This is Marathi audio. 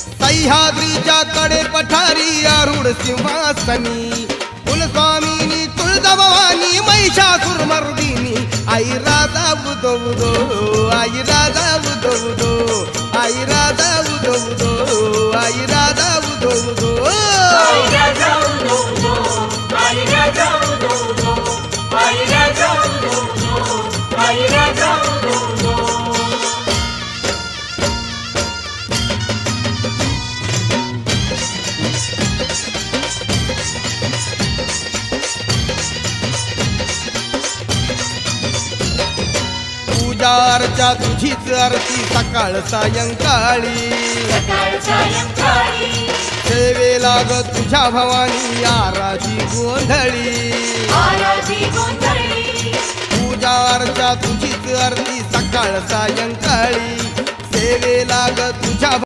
सह्याद्रीच्या कडे पठारी आरूढ सिंहासनी कुलस्वामिनी तुळजाभवानी महिषासुरमर्दिनी आई राजा उदो उदो आई राजा उदो उदो आई राजा उदो उदो आई राजा उदो उदो आई राजा उदो उदो आई राजा उदो उदो आई राजा उदो उदो आई राजा उदो उदो। पूजा अर्चा तुझीच आरती सकाळ सायंकाळी सेवेला ग तुझ्या भवानी आराधी गोंधळी पूजा अर्चा तुझीच आरती सकाळ सायंकाळी सेवेला ग तुझ्या